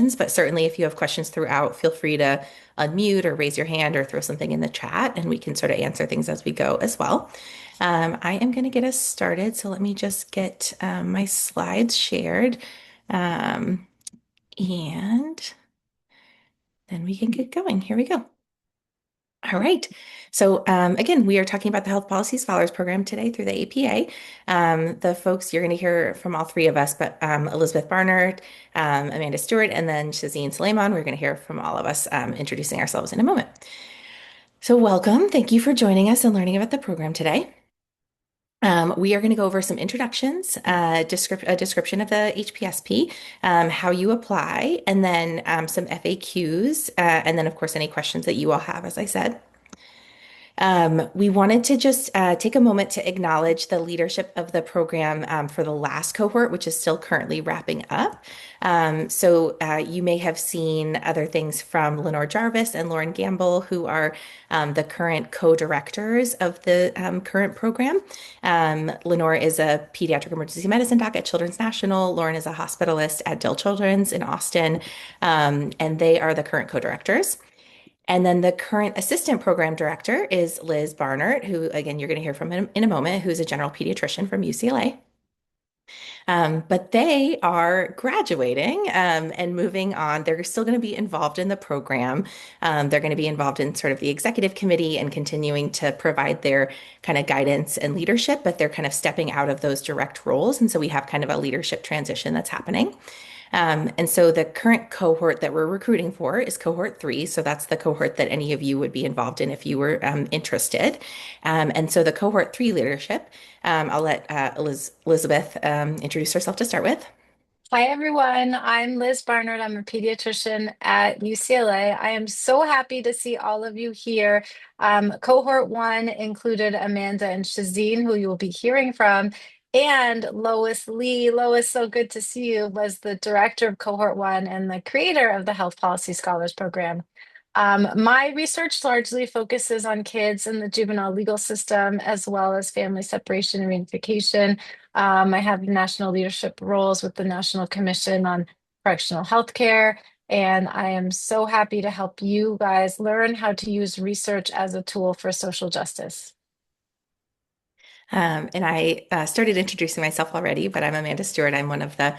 questions, but certainly if you have questions throughout, feel free to unmute or raise your hand or throw something in the chat and we can sort of answer things as we go as well. I am going to get us started. So let me just get my slides shared and then we can get going. Here we go. All right. So again, we are talking about the Health Policy Scholars Program today through the APA. The folks you're going to hear from all three of us, but Elizabeth Barnard, Amanda Stewart, and then Shazeen Suleiman, we're going to hear from all of us introducing ourselves in a moment. So welcome. Thank you for joining us and learning about the program today. We are going to go over some introductions, a description of the HPSP, how you apply, and then some FAQs, and then, of course, any questions that you all have, as I said. We wanted to just take a moment to acknowledge the leadership of the program for the last cohort, which is still currently wrapping up. You may have seen other things from Lenore Jarvis and Lauren Gamble, who are the current co-directors of the current program. Lenore is a pediatric emergency medicine doc at Children's National. Lauren is a hospitalist at Dill Children's in Austin, and they are the current co-directors. And then the current assistant program director is Liz Barnard, who, again, you're going to hear from in a moment, who's a general pediatrician from UCLA. But they are graduating and moving on. They're still going to be involved in the program. They're going to be involved in sort of the executive committee and continuing to provide their kind of guidance and leadership, but they're kind of stepping out of those direct roles. And so we have kind of a leadership transition that's happening. And so the current cohort that we're recruiting for is cohort 3. So that's the cohort that any of you would be involved in if you were interested. And so the cohort 3 leadership, I'll let Elizabeth introduce herself to start with. Hi, everyone. I'm Liz Barnard. I'm a pediatrician at UCLA. I am so happy to see all of you here. Cohort 1 included Amanda and Shazeen, who you will be hearing from, and Lois Lee. Lois, so good to see you, was the director of Cohort 1 and the creator of the Health Policy Scholars Program. My research largely focuses on kids in the juvenile legal system, as well as family separation and reunification. I have national leadership roles with the National Commission on Correctional Healthcare, and I am so happy to help you guys learn how to use research as a tool for social justice. And I started introducing myself already, but I'm Amanda Stewart. I'm one of the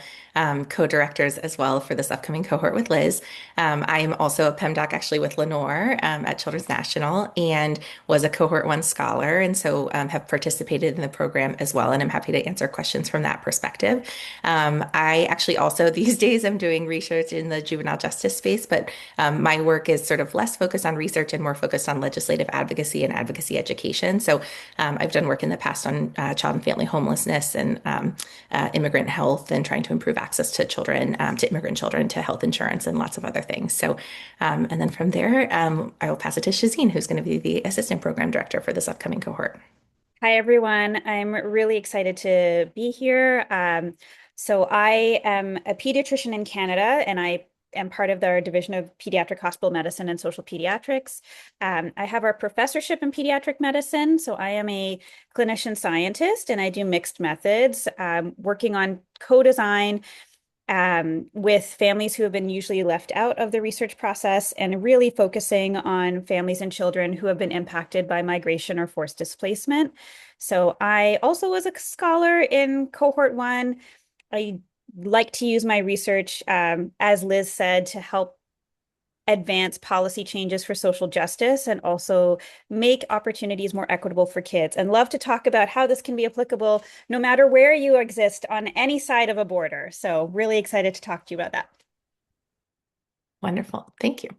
co-directors as well for this upcoming cohort with Liz. I am also a PEMDoc actually with Lenore at Children's National and was a cohort 1 scholar. And so have participated in the program as well. And I'm happy to answer questions from that perspective. I actually also these days I'm doing research in the juvenile justice space, but my work is sort of less focused on research and more focused on legislative advocacy and advocacy education. So I've done work in the past on child and family homelessness and immigrant health and trying to improve access to children, to immigrant children, to health insurance and lots of other things. So, and then from there, I will pass it to Shazeen, who's going to be the assistant program director for this upcoming cohort. Hi, everyone. I'm really excited to be here. So I am a pediatrician in Canada, and I am part of our Division of Pediatric Hospital Medicine and Social Pediatrics. I have our professorship in pediatric medicine, so I am a clinician scientist, and I do mixed methods, working on co-design with families who have been usually left out of the research process and really focusing on families and children who have been impacted by migration or forced displacement. So I also was a scholar in cohort 1. I like to use my research, as Liz said, to help advance policy changes for social justice and also make opportunities more equitable for kids, and love to talk about how this can be applicable no matter where you exist on any side of a border. So really excited to talk to you about that. Wonderful. Thank you.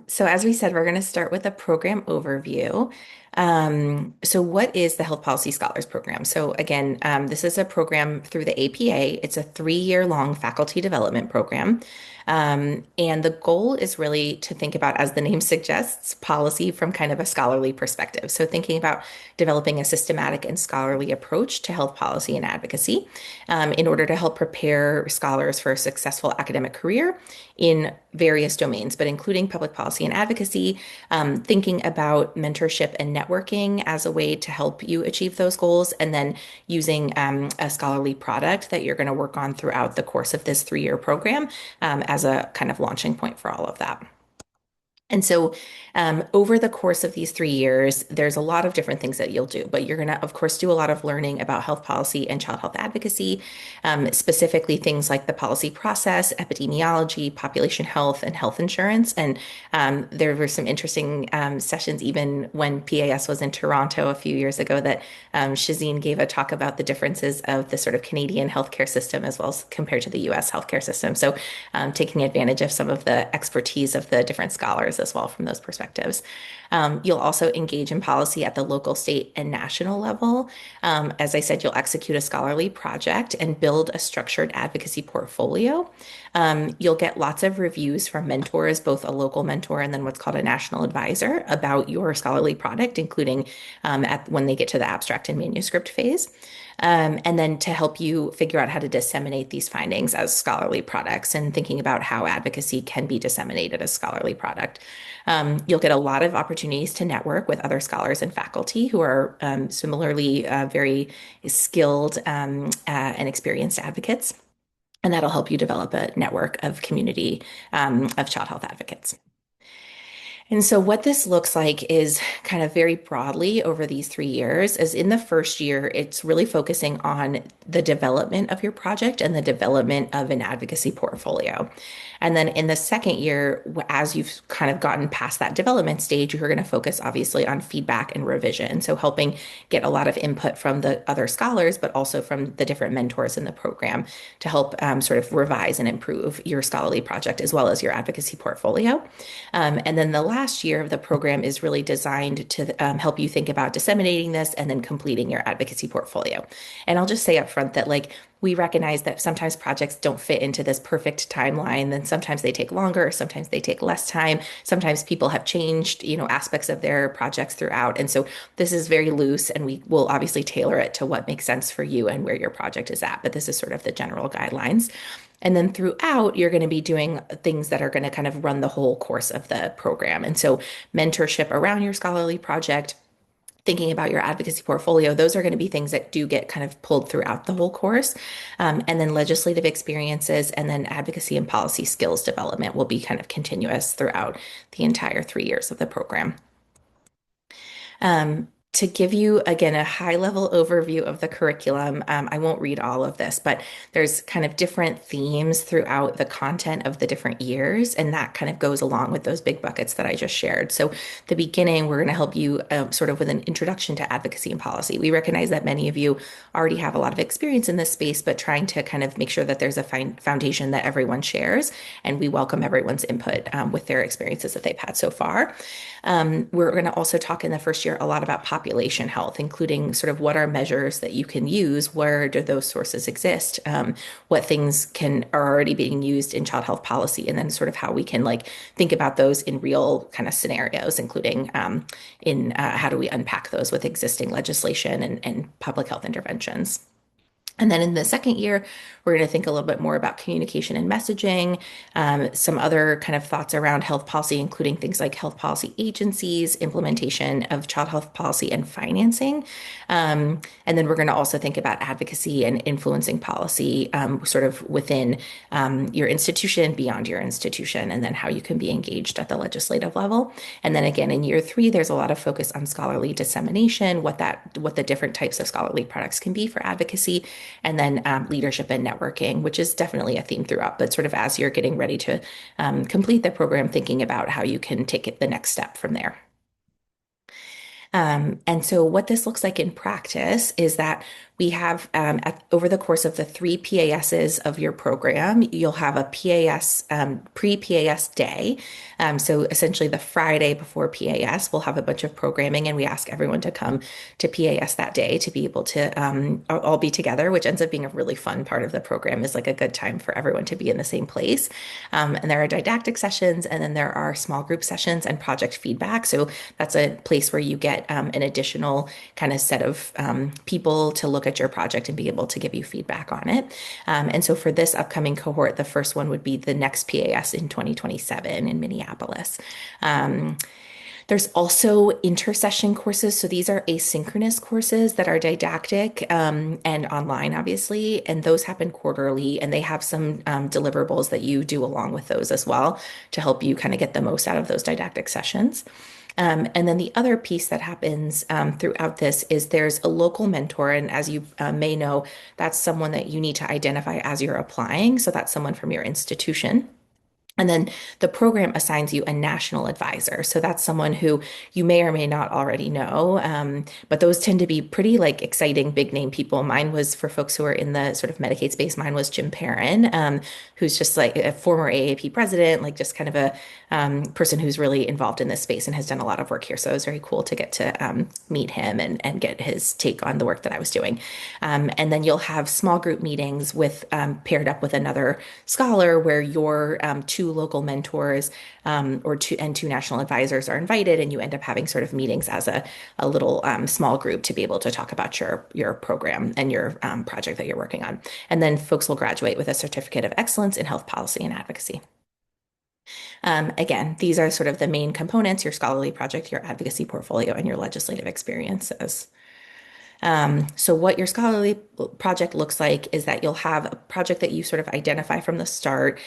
So as we said, we're going to start with a program overview. So what is the Health Policy Scholars Program? So again, this is a program through the APA. It's a 3-year long faculty development program. And the goal is really to think about, as the name suggests, policy from kind of a scholarly perspective. So thinking about developing a systematic and scholarly approach to health policy and advocacy in order to help prepare scholars for a successful academic career in various domains, but including public policy and advocacy, thinking about mentorship and networking as a way to help you achieve those goals, and then using a scholarly product that you're going to work on throughout the course of this 3-year program as a kind of launching point for all of that. And so, over the course of these 3 years, there's a lot of different things that you'll do, but you're going to, of course, do a lot of learning about health policy and child health advocacy, specifically things like the policy process, epidemiology, population health, and health insurance. And there were some interesting sessions, even when PAS was in Toronto a few years ago, that Shazine gave a talk about the differences of the sort of Canadian healthcare system as well as compared to the US healthcare system. So, taking advantage of some of the expertise of the different scholars as well from those perspectives. You'll also engage in policy at the local, state, and national level. As I said, you'll execute a scholarly project and build a structured advocacy portfolio. You'll get lots of reviews from mentors, both a local mentor and then what's called a national advisor, about your scholarly product, including when they get to the abstract and manuscript phase. And then to help you figure out how to disseminate these findings as scholarly products and thinking about how advocacy can be disseminated as scholarly product. You'll get a lot of opportunities to network with other scholars and faculty who are similarly very skilled and experienced advocates. And that'll help you develop a network of community of child health advocates. And so what this looks like is kind of very broadly over these 3 years, is in the first year, it's really focusing on the development of your project and the development of an advocacy portfolio. And then in the second year, as you've kind of gotten past that development stage, you're going to focus obviously on feedback and revision. So helping get a lot of input from the other scholars, but also from the different mentors in the program to help sort of revise and improve your scholarly project as well as your advocacy portfolio. And then the last year of the program is really designed to help you think about disseminating this and then completing your advocacy portfolio. And I'll just say up front that we recognize that sometimes projects don't fit into this perfect timeline. Then sometimes they take longer, sometimes they take less time. Sometimes people have changed, aspects of their projects throughout. And so this is very loose, and we will obviously tailor it to what makes sense for you and where your project is at. But this is sort of the general guidelines. And then throughout, you're going to be doing things that are going to kind of run the whole course of the program. And so mentorship around your scholarly project, thinking about your advocacy portfolio, those are going to be things that do get kind of pulled throughout the whole course. And then legislative experiences and then advocacy and policy skills development will be kind of continuous throughout the entire 3 years of the program. To give you, again, a high-level overview of the curriculum, I won't read all of this, but there's kind of different themes throughout the content of the different years, and that kind of goes along with those big buckets that I just shared. So the beginning, we're going to help you sort of with an introduction to advocacy and policy. We recognize that many of you already have a lot of experience in this space, but trying to kind of make sure that there's a foundation that everyone shares, and we welcome everyone's input with their experiences that they've had so far. We're going to also talk in the first year a lot about population health, including sort of what are measures that you can use, where do those sources exist, what things are already being used in child health policy, and then sort of how we can think about those in real kind of scenarios, including in how do we unpack those with existing legislation and public health interventions. And then in the second year, we're going to think a little bit more about communication and messaging, some other kind of thoughts around health policy, including things like health policy agencies, implementation of child health policy, and financing. And then we're going to also think about advocacy and influencing policy sort of within your institution, beyond your institution, and then how you can be engaged at the legislative level. And then again, in year 3, there's a lot of focus on scholarly dissemination, what the different types of scholarly products can be for advocacy, and then leadership and networking, which is definitely a theme throughout, but sort of as you're getting ready to complete the program, thinking about how you can take it the next step from there. And so what this looks like in practice is that we have over the course of the 3 PASs of your program, you'll have a PAS, pre-PAS day. So essentially the Friday before PAS, we'll have a bunch of programming, and we ask everyone to come to PAS that day to be able to all be together, which ends up being a really fun part of the program, is like a good time for everyone to be in the same place. And there are didactic sessions, and then there are small group sessions and project feedback. So that's a place where you get an additional kind of set of people to look at your project and be able to give you feedback on it. And so for this upcoming cohort, the first one would be the next PAS in 2027 in Minneapolis. Um, there's also intersession courses. So these are asynchronous courses that are didactic and online, obviously. And those happen quarterly, and they have some deliverables that you do along with those as well to help you kind of get the most out of those didactic sessions. And then the other piece that happens throughout this is there's a local mentor. And as you may know, that's someone that you need to identify as you're applying. So that's someone from your institution. And then the program assigns you a national advisor. So that's someone who you may or may not already know. But those tend to be pretty like exciting big name people. Mine was for folks who are in the sort of Medicaid space. Mine was Jim Perrin, who's just like a former AAP president, like just kind of a person who's really involved in this space and has done a lot of work here. So it was very cool to get to meet him and get his take on the work that I was doing. And then you'll have small group meetings with paired up with another scholar where your two local mentors or two national advisors are invited, and you end up having sort of meetings as a little small group to be able to talk about your program and your project that you're working on. And then folks will graduate with a certificate of excellence in health policy and advocacy. Again, these are sort of the main components: your scholarly project, your advocacy portfolio, and your legislative experiences. So what your scholarly project looks like is that you'll have a project that you sort of identify from the start,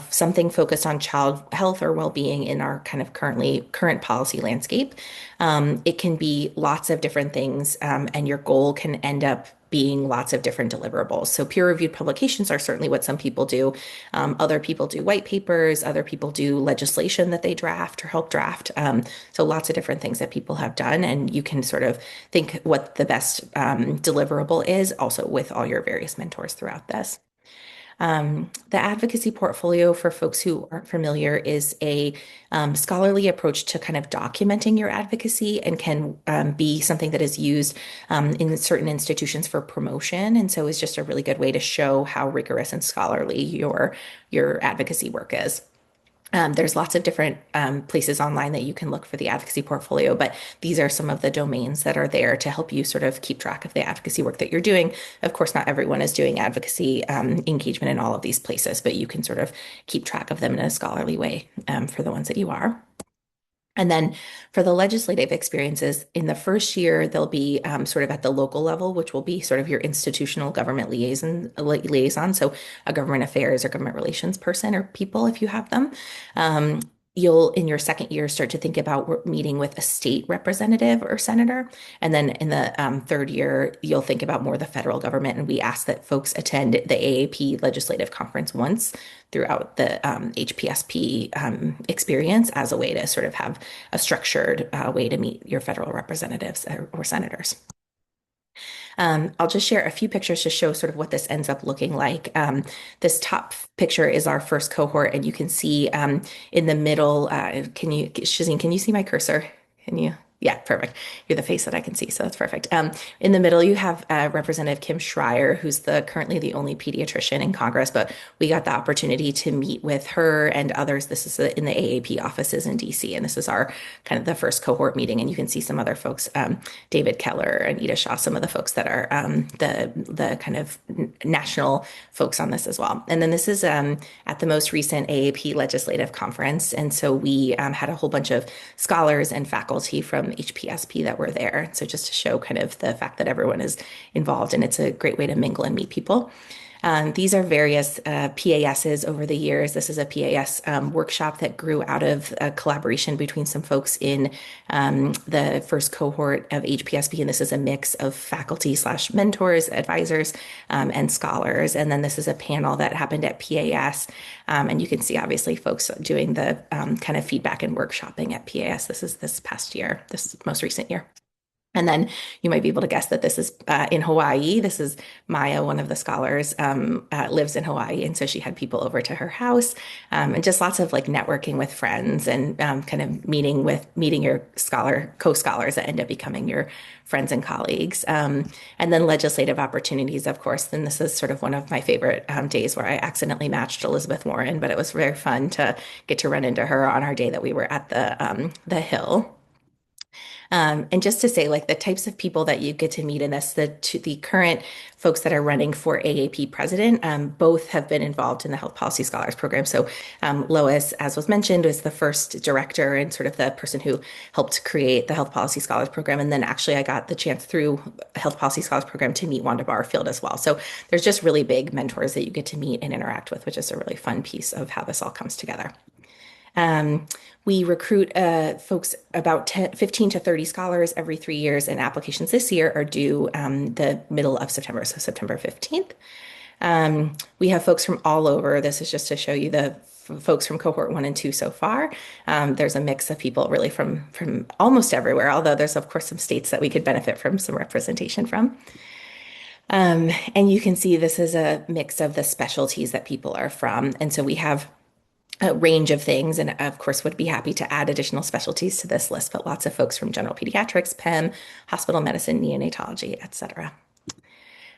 something focused on child health or well-being in our kind of current policy landscape. It can be lots of different things, and your goal can end up being lots of different deliverables. So peer-reviewed publications are certainly what some people do. Other people do white papers. Other people do legislation that they draft or help draft. So lots of different things that people have done, and you can sort of think what the best deliverable is also with all your various mentors throughout this. The advocacy portfolio, for folks who aren't familiar, is a scholarly approach to kind of documenting your advocacy and can be something that is used in certain institutions for promotion. And so it's just a really good way to show how rigorous and scholarly your advocacy work is. There's lots of different places online that you can look for the advocacy portfolio, but these are some of the domains that are there to help you sort of keep track of the advocacy work that you're doing. Of course, not everyone is doing advocacy engagement in all of these places, but you can sort of keep track of them in a scholarly way for the ones that you are. And then for the legislative experiences, in the first year, they'll be sort of at the local level, which will be sort of your institutional government liaison, so a government affairs or government relations person or people if you have them. Um, You'll, in your second year, start to think about meeting with a state representative or senator. And then in the third year, you'll think about more the federal government. And we ask that folks attend the AAP legislative conference once throughout the HPSP experience as a way to sort of have a structured way to meet your federal representatives or senators. I'll just share a few pictures to show sort of what this ends up looking like. This top picture is our first cohort, and you can see in the middle, Shazine, can you see my cursor? Can you? Yeah, perfect. You're the face that I can see, so that's perfect. In the middle, you have Representative Kim Schreier, who's currently the only pediatrician in Congress, but we got the opportunity to meet with her and others. This is in the AAP offices in DC, and this is our kind of the first cohort meeting. And you can see some other folks, David Keller, Anita Shaw, some of the folks that are the kind of national folks on this as well. And then this is at the most recent AAP legislative conference, and so we had a whole bunch of scholars and faculty from HPSP that were there. So just to show kind of the fact that everyone is involved, and it's a great way to mingle and meet people. These are various PASs over the years. This is a PAS workshop that grew out of a collaboration between some folks in the first cohort of HPSP, and this is a mix of faculty slash mentors, advisors, and scholars. And then this is a panel that happened at PAS, and you can see obviously folks doing the kind of feedback and workshopping at PAS. This is this past year, this most recent year. And then you might be able to guess that this is in Hawaii. This is Maya, one of the scholars, lives in Hawaii. And so she had people over to her house and just lots of like networking with friends and kind of meeting your co-scholars that end up becoming your friends and colleagues. And then legislative opportunities, of course. Then this is sort of one of my favorite days where I accidentally matched Elizabeth Warren, but it was very fun to get to run into her on our day that we were at the Hill. And just to say, like the types of people that you get to meet in this, the current folks that are running for AAP president, both have been involved in the Health Policy Scholars Program. So Lois, as was mentioned, was the first director and sort of the person who helped create the Health Policy Scholars Program. And then actually I got the chance through Health Policy Scholars Program to meet Wanda Barfield as well. So there's just really big mentors that you get to meet and interact with, which is a really fun piece of how this all comes together. Um, we recruit folks about 15 to 30 scholars every 3 years, and applications this year are due the middle of September, so September 15th. We have folks from all over. This is just to show you the folks from cohort 1 and 2 so far. There's a mix of people really from almost everywhere, although there's, of course, some states that we could benefit from some representation from. And you can see this is a mix of the specialties that people are from. And so we have a range of things, and of course would be happy to add additional specialties to this list, but lots of folks from general pediatrics, PEM, hospital medicine, neonatology, etc.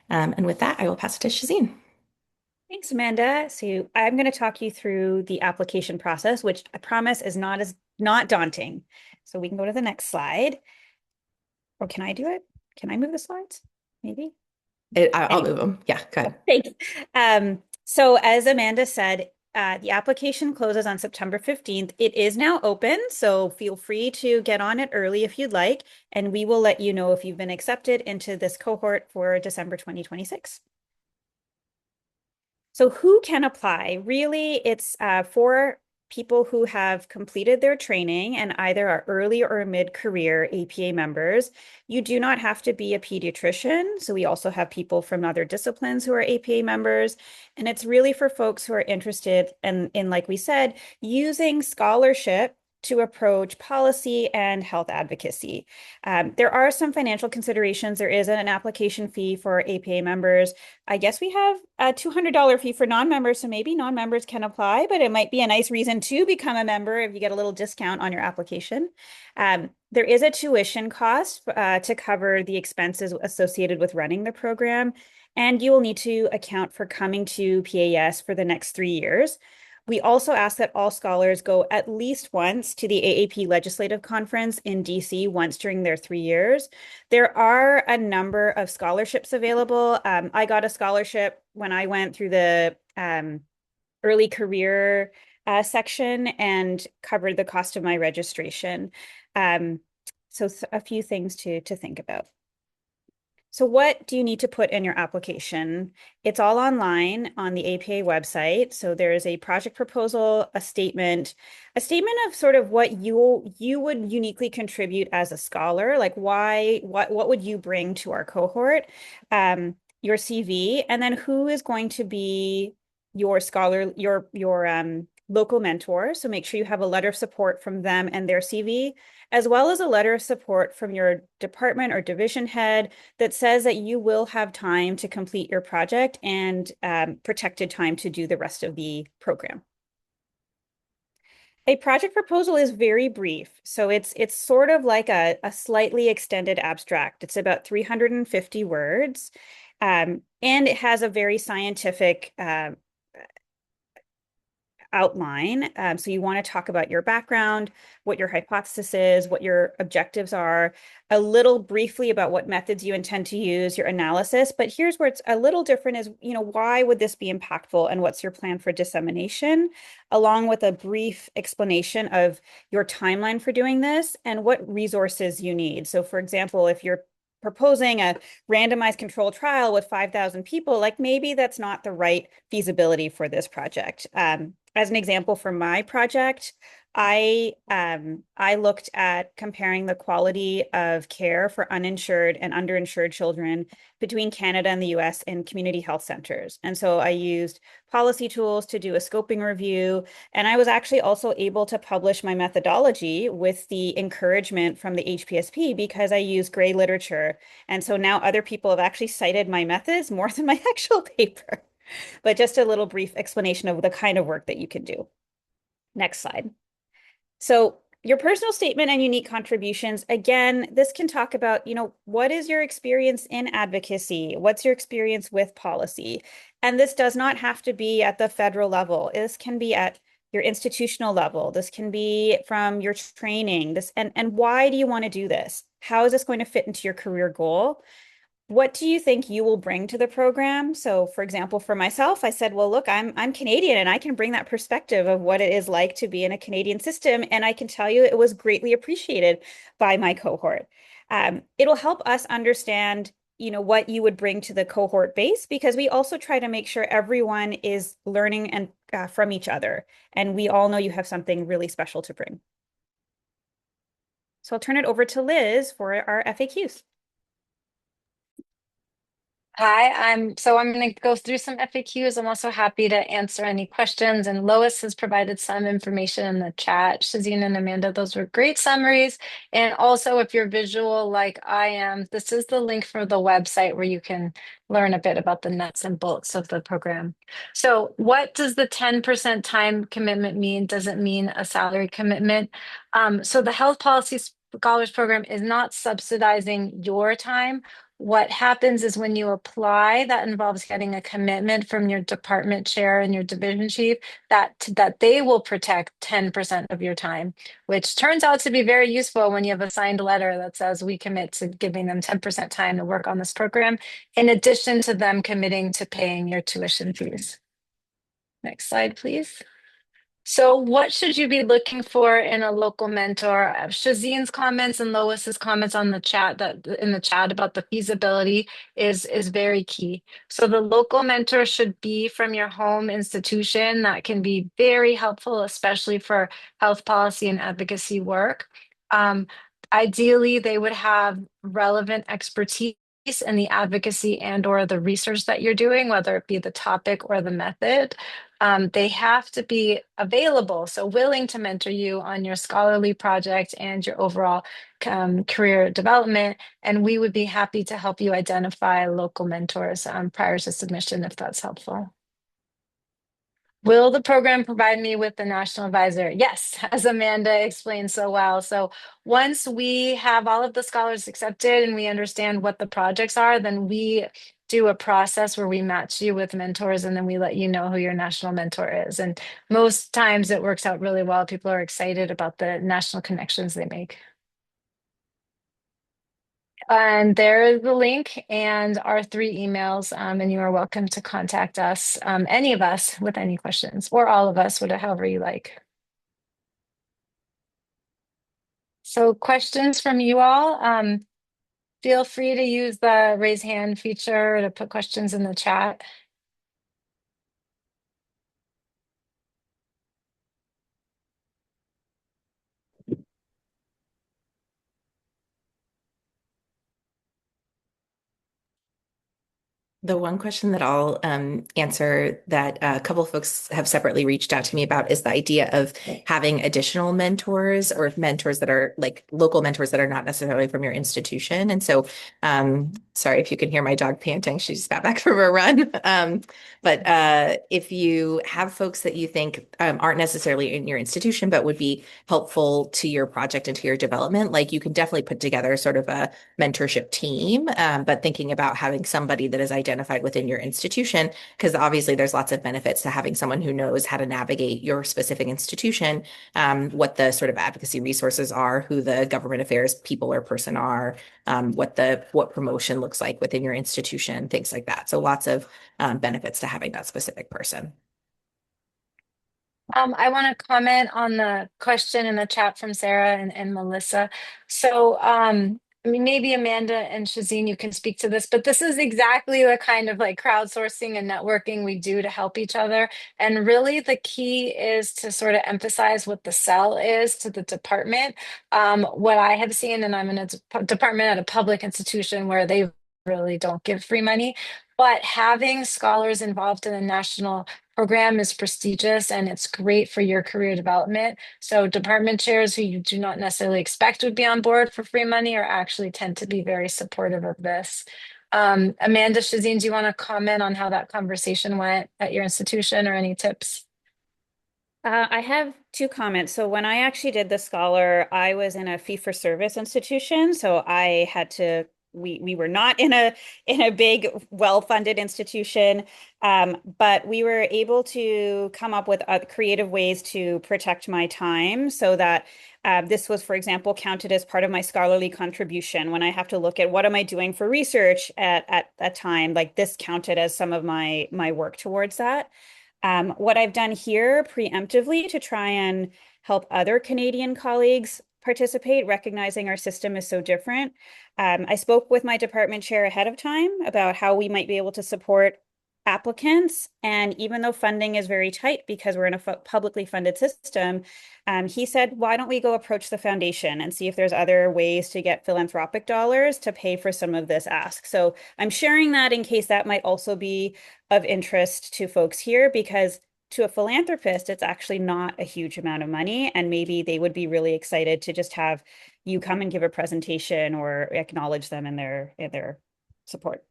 And with that, I will pass it to Shazine. Thanks, Amanda. So I'm going to talk you through the application process, which I promise is not daunting. So we can go to the next slide. Or can I do it? Can I move the slides? Maybe. I'll move them. Yeah, go ahead. Thanks. So as Amanda said, the application closes on September 15th. It is now open, so feel free to get on it early if you'd like, and we will let you know if you've been accepted into this cohort for December 2026. So who can apply? Really, it's for people who have completed their training and either are early or mid-career APA members. You do not have to be a pediatrician. So we also have people from other disciplines who are APA members. And it's really for folks who are interested in, like we said, using scholarship to approach policy and health advocacy. There are some financial considerations. There is an application fee for APA members. I guess we have a $200 fee for non-members, so maybe non-members can apply, but it might be a nice reason to become a member if you get a little discount on your application. There is a tuition cost to cover the expenses associated with running the program, and you will need to account for coming to PAS for the next 3 years. We also ask that all scholars go at least once to the AAP Legislative Conference in DC once during their 3 years. There are a number of scholarships available. I got a scholarship when I went through the early career section and covered the cost of my registration. So a few things to think about. So what do you need to put in your application? It's all online on the APA website. So there is a project proposal, a statement of sort of what you would uniquely contribute as a scholar, like what would you bring to our cohort, your CV, and then who is going to be your scholar, your local mentor. So make sure you have a letter of support from them and their CV, as well as a letter of support from your department or division head that says that you will have time to complete your project and protected time to do the rest of the program. A project proposal is very brief. So it's sort of like a slightly extended abstract. It's about 350 words. And it has a very scientific outline. So you want to talk about your background, what your hypothesis is, what your objectives are, a little briefly about what methods you intend to use, your analysis. But here's where it's a little different is, why would this be impactful and what's your plan for dissemination, along with a brief explanation of your timeline for doing this and what resources you need. So for example, if you're proposing a randomized control trial with 5,000 people, like maybe that's not the right feasibility for this project. As an example for my project, I looked at comparing the quality of care for uninsured and underinsured children between Canada and the US in community health centers. And so I used policy tools to do a scoping review. And I was actually also able to publish my methodology with the encouragement from the HPSP because I used gray literature. And so now other people have actually cited my methods more than my actual paper. But just a little brief explanation of the kind of work that you can do. Next slide. So your personal statement and unique contributions, again, this can talk about, what is your experience in advocacy? What's your experience with policy? And this does not have to be at the federal level. This can be at your institutional level. This can be from your training. And why do you want to do this? How is this going to fit into your career goal? What do you think you will bring to the program? So, for example, for myself, I said, well, look, I'm Canadian and I can bring that perspective of what it is like to be in a Canadian system. And I can tell you it was greatly appreciated by my cohort. It'll help us understand, what you would bring to the cohort base, because we also try to make sure everyone is learning and from each other. And we all know you have something really special to bring. So I'll turn it over to Liz for our FAQs. Hi, I'm going to go through some FAQs. I'm also happy to answer any questions. And Lois has provided some information in the chat. Shazine and Amanda, those were great summaries. And also, if you're visual like I am, this is the link for the website where you can learn a bit about the nuts and bolts of the program. So, what does the 10% time commitment mean? Does it mean a salary commitment? So the Health Policy Scholars Program is not subsidizing your time. What happens is when you apply, that involves getting a commitment from your department chair and your division chief that they will protect 10% of your time, which turns out to be very useful when you have a signed letter that says we commit to giving them 10% time to work on this program, in addition to them committing to paying your tuition fees. Next slide, please. So what should you be looking for in a local mentor? Shazine's comments and Lois's comments on the chat about the feasibility is very key. So the local mentor should be from your home institution. That can be very helpful, especially for health policy and advocacy work. Um, Ideally, they would have relevant expertise in the advocacy and or the research that you're doing, whether it be the topic or the method. They have to be available, so willing to mentor you on your scholarly project and your overall career development. And we would be happy to help you identify local mentors prior to submission if that's helpful. Will the program provide me with the national advisor? Yes, as Amanda explained so well. So once we have all of the scholars accepted and we understand what the projects are, then we do a process where we match you with mentors and then we let you know who your national mentor is. And most times it works out really well. People are excited about the national connections they make. And there is the link and our 3 emails, and you are welcome to contact us, any of us, with any questions, or all of us, whatever, however you like. So questions from you all, feel free to use the raise hand feature to put questions in the chat. The one question that I'll answer that a couple of folks have separately reached out to me about is the idea of having additional mentors or mentors that are like local mentors that are not necessarily from your institution. And so, sorry if you can hear my dog panting, she just got back from a run. But if you have folks that you think aren't necessarily in your institution, but would be helpful to your project and to your development, like you can definitely put together sort of a mentorship team, but thinking about having somebody that is identified within your institution, because obviously there's lots of benefits to having someone who knows how to navigate your specific institution, what the sort of advocacy resources are, who the government affairs people or person are, what promotion looks like within your institution, things like that. So lots of benefits to having that specific person. I want to comment on the question in the chat from Sarah and Melissa. So, I mean, maybe Amanda and Shazine, you can speak to this, but this is exactly the kind of like crowdsourcing and networking we do to help each other. And really the key is to sort of emphasize what the sell is to the department. What I have seen, and I'm in a department at a public institution where they really don't give free money, but having scholars involved in a national program is prestigious and it's great for your career development. So department chairs who you do not necessarily expect would be on board for free money are actually tend to be very supportive of this. Amanda, Shazine, do you want to comment on how that conversation went at your institution or any tips? I have 2 comments. So when I actually did the scholar, I was in a fee-for-service institution, so I had to we were not in a big, well-funded institution, but we were able to come up with creative ways to protect my time so that this was, for example, counted as part of my scholarly contribution. When I have to look at what am I doing for research at that time, like this counted as some of my work towards that. What I've done here preemptively to try and help other Canadian colleagues participate, recognizing our system is so different. I spoke with my department chair ahead of time about how we might be able to support applicants. And even though funding is very tight because we're in a publicly funded system, he said, why don't we go approach the foundation and see if there's other ways to get philanthropic dollars to pay for some of this ask. So I'm sharing that in case that might also be of interest to folks here, because to a philanthropist, it's actually not a huge amount of money. And maybe they would be really excited to just have you come and give a presentation or acknowledge them in their support.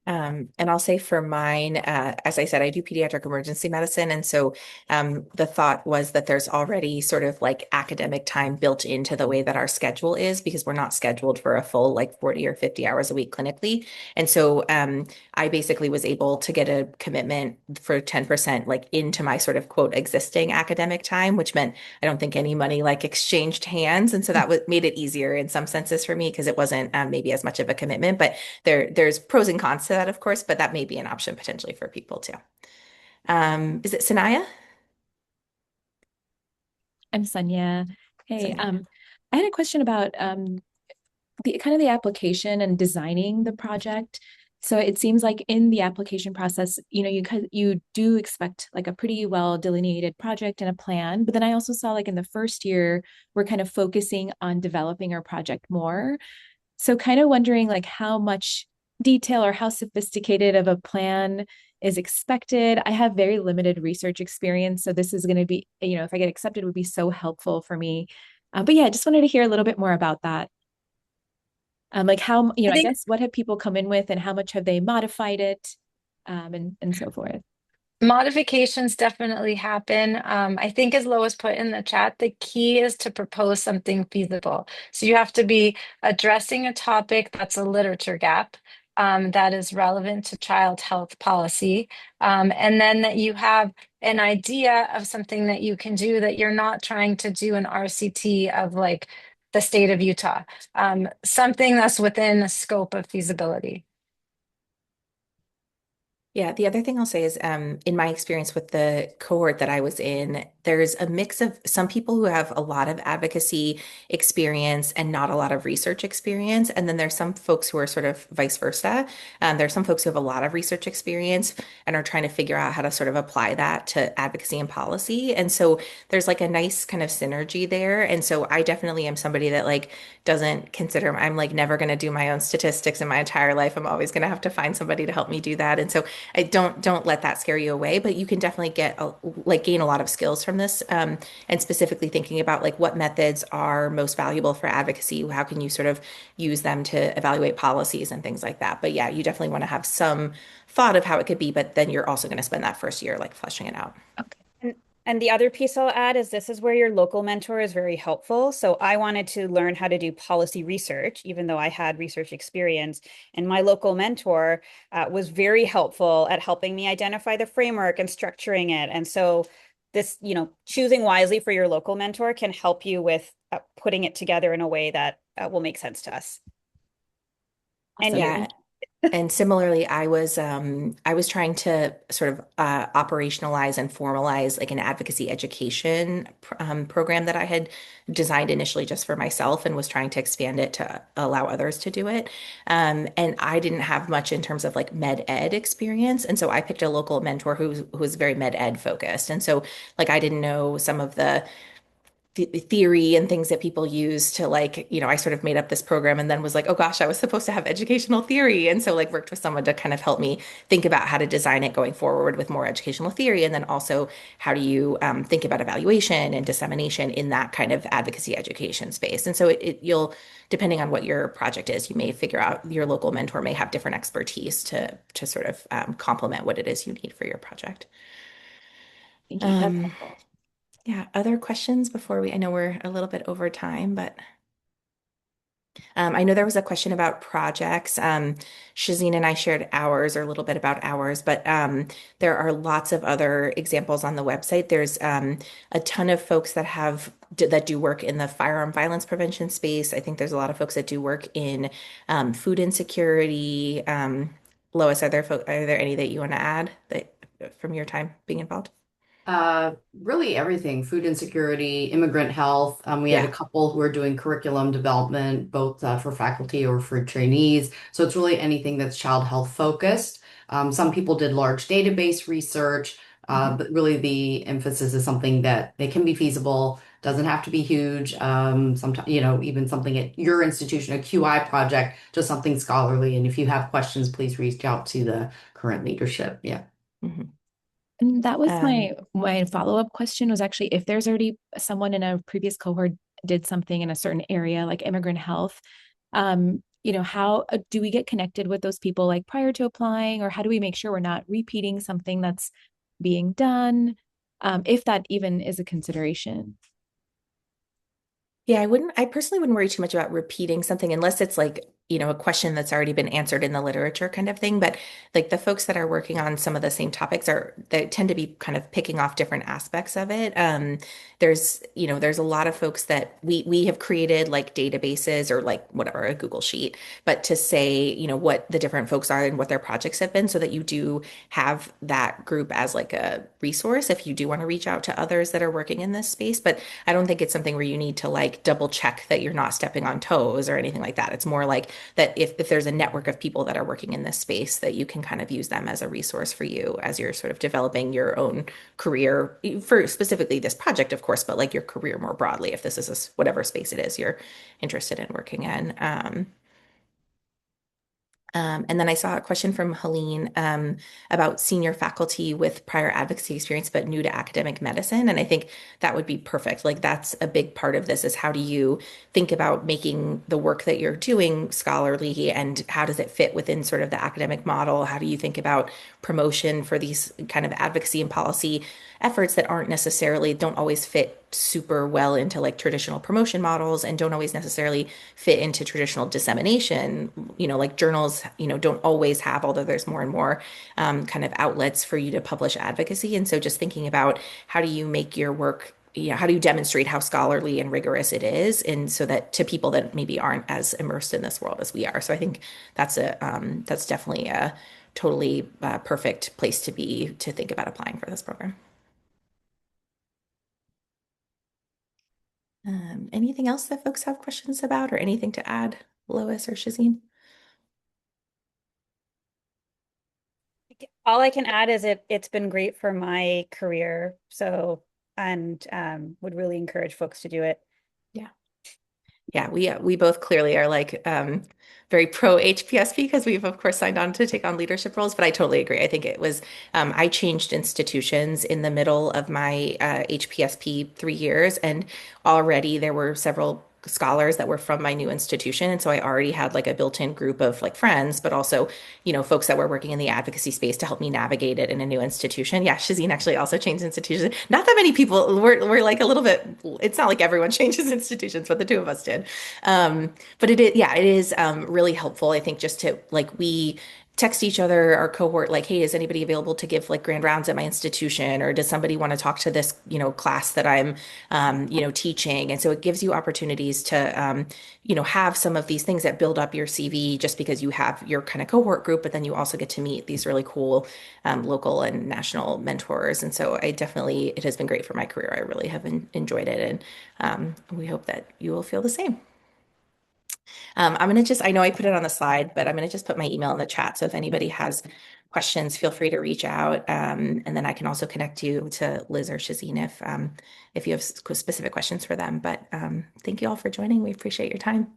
And I'll say for mine, as I said, I do pediatric emergency medicine. And so the thought was that there's already sort of like academic time built into the way that our schedule is because we're not scheduled for a full like 40 or 50 hours a week clinically. And so I basically was able to get a commitment for 10% like into my sort of quote existing academic time, which meant I don't think any money like exchanged hands. And so that made it easier in some senses for me because it wasn't maybe as much of a commitment, but there's pros and cons to that, of course, but that may be an option potentially for people too. Is it Sanaya? I'm Sonia. Hey, Sanaya. I had a question about the kind of the application and designing the project. So it seems like in the application process, you do expect like a pretty well delineated project and a plan. But then I also saw like in the first year, we're kind of focusing on developing our project more. So kind of wondering like how much detail or how sophisticated of a plan is expected. I have very limited research experience, so this is going to be, if I get accepted, would be so helpful for me. But yeah, I just wanted to hear a little bit more about that. Like how, I I think guess what have people come in with and how much have they modified it, and so forth. modifications definitely happen. I think, as Lois put in the chat, the key is to propose something feasible. So you have to be addressing a topic that's a literature gap, that is relevant to child health policy. And then that you have an idea of something that you can do, that you're not trying to do an RCT of like the state of Utah, something that's within the scope of feasibility. Yeah, the other thing I'll say is, in my experience with the cohort that I was in, there's a mix of some people who have a lot of advocacy experience and not a lot of research experience. And then there's some folks who are sort of vice versa. There's some folks who have a lot of research experience and are trying to figure out how to sort of apply that to advocacy and policy. And so there's like a nice kind of synergy there. And so I definitely am somebody that like doesn't consider, I'm like never going to do my own statistics in my entire life. I'm always going to have to find somebody to help me do that. And so I don't let that scare you away, but you can definitely gain a lot of skills from this, and specifically thinking about like what methods are most valuable for advocacy. How can you sort of use them to evaluate policies and things like that? But yeah, you definitely want to have some thought of how it could be, but then you're also going to spend that first year like fleshing it out. Okay. And the other piece I'll add is this is where your local mentor is very helpful. So I wanted to learn how to do policy research, even though I had research experience. And my local mentor was very helpful at helping me identify the framework and structuring it. And so this, choosing wisely for your local mentor can help you with putting it together in a way that will make sense to us and Awesome. you. Yeah. And similarly, I was trying to sort of operationalize and formalize like an advocacy education program that I had designed initially just for myself and was trying to expand it to allow others to do it. And I didn't have much in terms of like med ed experience, and so I picked a local mentor who was very med ed focused. And so like I didn't know some of the theory and things that people use to like, I sort of made up this program and then was like, oh gosh, I was supposed to have educational theory. And so like worked with someone to kind of help me think about how to design it going forward with more educational theory. And then also how do you think about evaluation and dissemination in that kind of advocacy education space. And so you'll, depending on what your project is, you may figure out your local mentor may have different expertise to sort of complement what it is you need for your project. Thank you. That's Um, helpful. yeah, other questions before I know we're a little bit over time, but I know there was a question about projects. Shazine and I shared ours or a little bit about ours, but there are lots of other examples on the website. There's a ton of folks that do work in the firearm violence prevention space. I think there's a lot of folks that do work in food insecurity. Lois, are there any that you want to add that from your time being involved? Really everything, food insecurity, immigrant health. We had a Yeah. couple who are doing curriculum development, both for faculty or for trainees. So it's really anything that's child health focused. Some people did large database research, Mhm. but really the emphasis is something that they can be feasible, doesn't have to be huge. Sometimes, even something at your institution, a QI project, just something scholarly. And if you have questions, please reach out to the current leadership. Yeah. Mhm. And that was Um, my follow-up question was actually if there's already someone in a previous cohort did something in a certain area like immigrant health, how do we get connected with those people like prior to applying, or how do we make sure we're not repeating something that's being done, if that even is a consideration? Yeah, I personally wouldn't worry too much about repeating something unless it's like, a question that's already been answered in the literature kind of thing. But like the folks that are working on some of the same topics they tend to be kind of picking off different aspects of it. There's a lot of folks that we have created like databases or like whatever, a Google sheet, but to say, what the different folks are and what their projects have been so that you do have that group as like a resource if you do want to reach out to others that are working in this space. But I don't think it's something where you need to like double check that you're not stepping on toes or anything like that. It's more like that if there's a network of people that are working in this space, that you can kind of use them as a resource for you as you're sort of developing your own career for specifically this project, of course, but like your career more broadly, if this is whatever space it is you're interested in working in. And then I saw a question from Helene about senior faculty with prior advocacy experience, but new to academic medicine. And I think that would be perfect. Like that's a big part of this is how do you think about making the work that you're doing scholarly and how does it fit within sort of the academic model? How do you think about promotion for these kind of advocacy and policy efforts that don't always fit super well into like traditional promotion models and don't always necessarily fit into traditional dissemination. Like journals, don't always have, although there's more and more kind of outlets for you to publish advocacy. And so just thinking about how do you make your work, how do you demonstrate how scholarly and rigorous it is, and so that to people that maybe aren't as immersed in this world as we are. So I think that's definitely a totally perfect place to be to think about applying for this program. Anything else that folks have questions about or anything to add, Lois or Shazine? All I can add is it's been great for my career. So, and would really encourage folks to do it. Yeah. Yeah, we both clearly are like very pro HPSP because we've of course signed on to take on leadership roles. But I totally agree. I think it was I changed institutions in the middle of my HPSP 3 years, and already there were several scholars that were from my new institution, and so I already had like a built-in group of like friends, but also folks that were working in the advocacy space to help me navigate it in a new institution. Yeah, Shazine actually also changed institutions. Not that many people we're like a little bit. It's not like everyone changes institutions, but the two of us did. But it is really helpful. I think just to like we text each other, our cohort, like, hey, is anybody available to give like grand rounds at my institution? Or does somebody want to talk to this, class that I'm, teaching? And so it gives you opportunities to, have some of these things that build up your CV just because you have your kind of cohort group, but then you also get to meet these really cool local and national mentors. And so it has been great for my career. I really have enjoyed it. And we hope that you will feel the same. I know I put it on the slide, but I'm going to just put my email in the chat. So if anybody has questions, feel free to reach out. And then I can also connect you to Liz or Shazine if you have specific questions for them. But thank you all for joining. We appreciate your time.